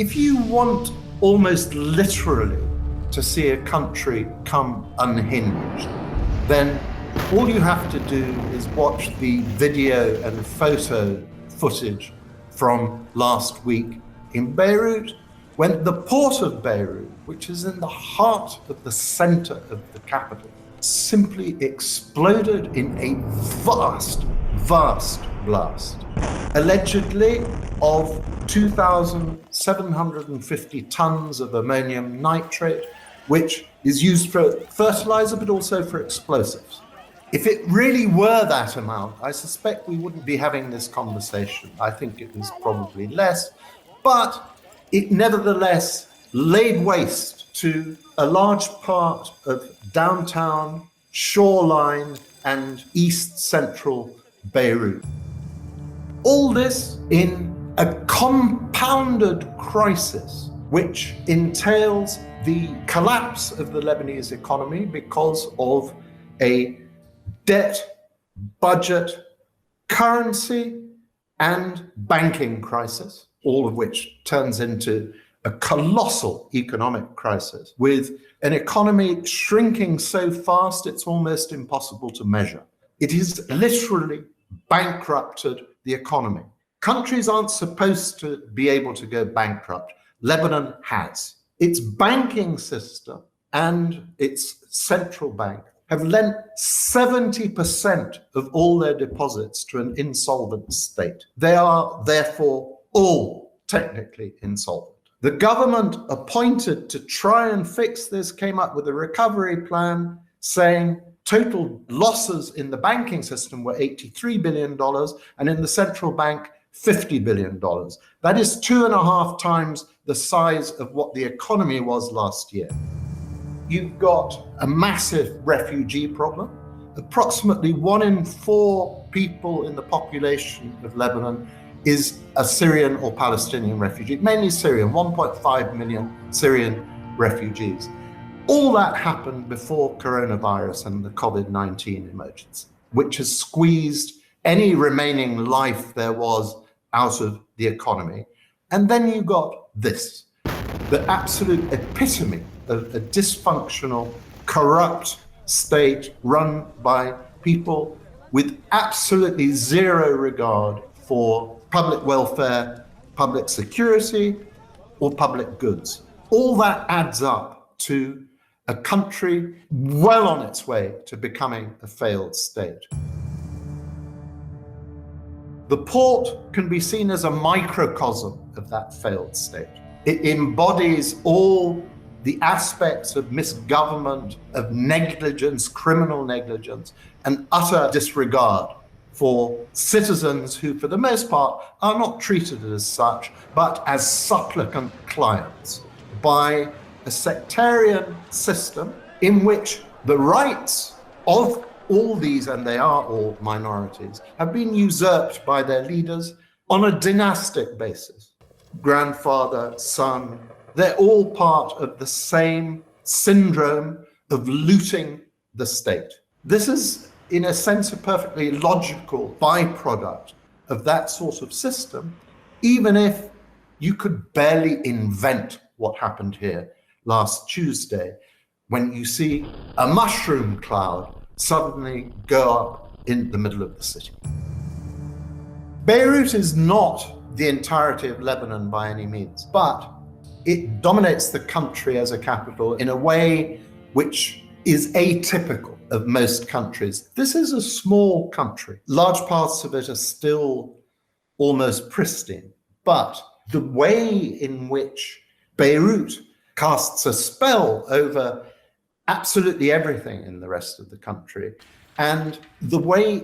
If you want almost literally to see a country come unhinged, then all you have to do is watch the video and photo footage from last week in Beirut, when the port of Beirut, which is in the heart of the center of the capital, simply exploded in a vast blast, allegedly of 2,750 tons of ammonium nitrate, which is used for fertilizer, but also for explosives. If it really were that amount, I suspect we wouldn't be having this conversation. I think it was probably less, but it nevertheless laid waste to a large part of downtown, shoreline, and east central Beirut. All this in a compounded crisis, which entails the collapse of the Lebanese economy because of a debt, budget, currency, and banking crisis, all of which turns into a colossal economic crisis, with an economy shrinking so fast it's almost impossible to measure. It has literally bankrupted the economy. Countries aren't supposed to be able to go bankrupt. Lebanon has. Its banking system and its central bank have lent 70% of all their deposits to an insolvent state. They are therefore all technically insolvent. The government appointed to try and fix this came up with a recovery plan saying total losses in the banking system were $83 billion and in the central bank, $50 billion. That is 2.5 times the size of what the economy was last year. You've got a massive refugee problem. Approximately 1 in 4 people in the population of Lebanon is a Syrian or Palestinian refugee, mainly Syrian, 1.5 million Syrian refugees. All that happened before coronavirus and the COVID-19 emergency, which has squeezed any remaining life there was out of the economy. And then you got this, the absolute epitome of a dysfunctional, corrupt state run by people with absolutely zero regard for public welfare, public security, or public goods. All that adds up to a country well on its way to becoming a failed state. The port can be seen as a microcosm of that failed state. It embodies all the aspects of misgovernment, of negligence, criminal negligence, and utter disregard for citizens who, for the most part, are not treated as such, but as supplicant clients by a sectarian system in which the rights of all these, and they are all minorities, have been usurped by their leaders on a dynastic basis. Grandfather, son, they're all part of the same syndrome of looting the state. This is, in a sense, a perfectly logical byproduct of that sort of system, even if you could barely invent what happened here last Tuesday, when you see a mushroom cloud suddenly go up in the middle of the city. Beirut is not the entirety of Lebanon by any means, but it dominates the country as a capital in a way which is atypical of most countries. This is a small country. Large parts of it are still almost pristine, but the way in which Beirut casts a spell over absolutely everything in the rest of the country, and the way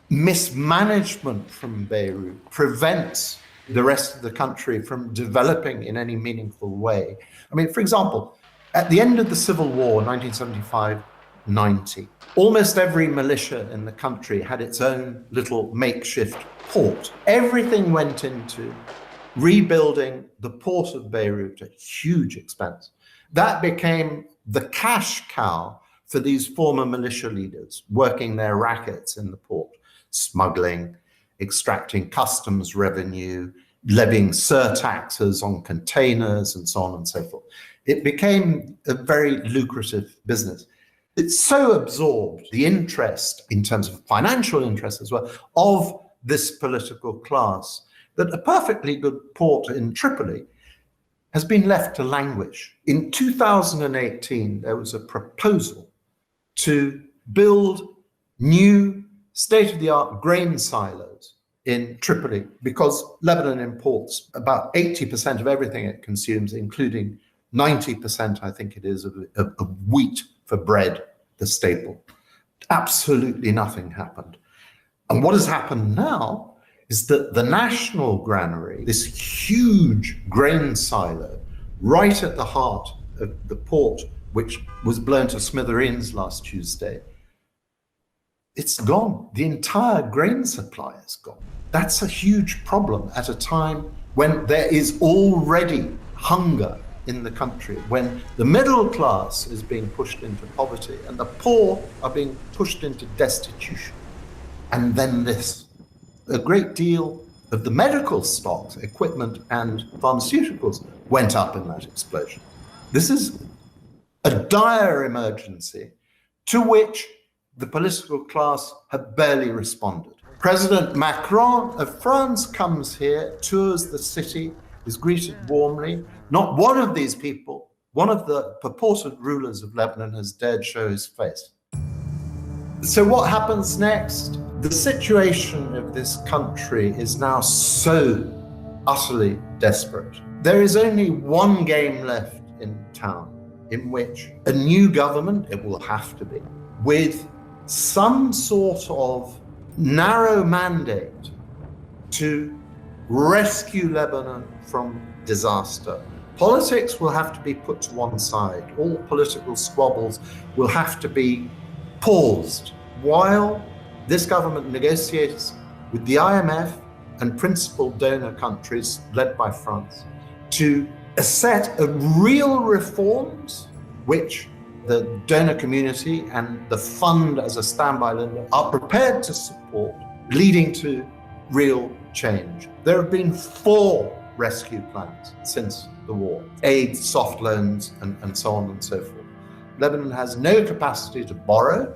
mismanagement from Beirut prevents the rest of the country from developing in any meaningful way. I mean, for example, at the end of the Civil War, 1975-90, almost every militia in the country had its own little makeshift port. Everything went into rebuilding the port of Beirut at huge expense. That became the cash cow for these former militia leaders working their rackets in the port, smuggling, extracting customs revenue, levying surtaxes on containers and so on and so forth. It became a very lucrative business. It so absorbed the interest, in terms of financial interest as well, of this political class that a perfectly good port in Tripoli has been left to languish. In 2018, there was a proposal to build new state-of-the-art grain silos in Tripoli, because Lebanon imports about 80% of everything it consumes, including 90%, I think it is, of wheat for bread, the staple. Absolutely nothing happened. And what has happened now is that the national granary, this huge grain silo, right at the heart of the port, which was blown to smithereens last Tuesday, it's gone. The entire grain supply is gone. That's a huge problem at a time when there is already hunger in the country, when the middle class is being pushed into poverty and the poor are being pushed into destitution. And then this. A great deal of the medical stocks, equipment and pharmaceuticals went up in that explosion. This is a dire emergency to which the political class have barely responded. President Macron of France comes here, tours the city, is greeted warmly. Not one of these people, one of the purported rulers of Lebanon, has dared show his face. So what happens next? The situation of this country is now so utterly desperate. There is only one game left in town in which a new government, it will have to be, with some sort of narrow mandate to rescue Lebanon from disaster. Politics will have to be put to one side. All political squabbles will have to be paused while this government negotiates with the IMF and principal donor countries led by France to a set of real reforms which the donor community and the fund as a standby lender are prepared to support, leading to real change. There have been 4 rescue plans since the war, aid, soft loans, and so on and so forth. Lebanon has no capacity to borrow.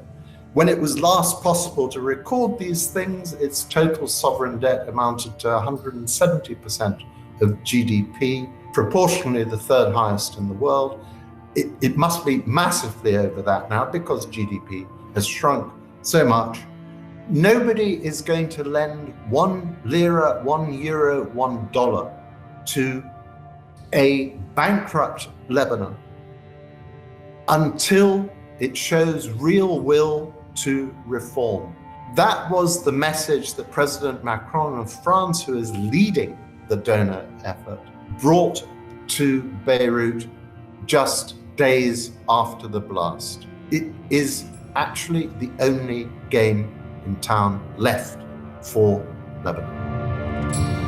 When it was last possible to record these things, its total sovereign debt amounted to 170% of GDP, proportionally the 3rd highest in the world. It must be massively over that now because GDP has shrunk so much. Nobody is going to lend 1 lira, 1 euro, $1 to a bankrupt Lebanon until it shows real will to reform. That was the message that President Macron of France, who is leading the donor effort, brought to Beirut just days after the blast. It is actually the only game in town left for Lebanon.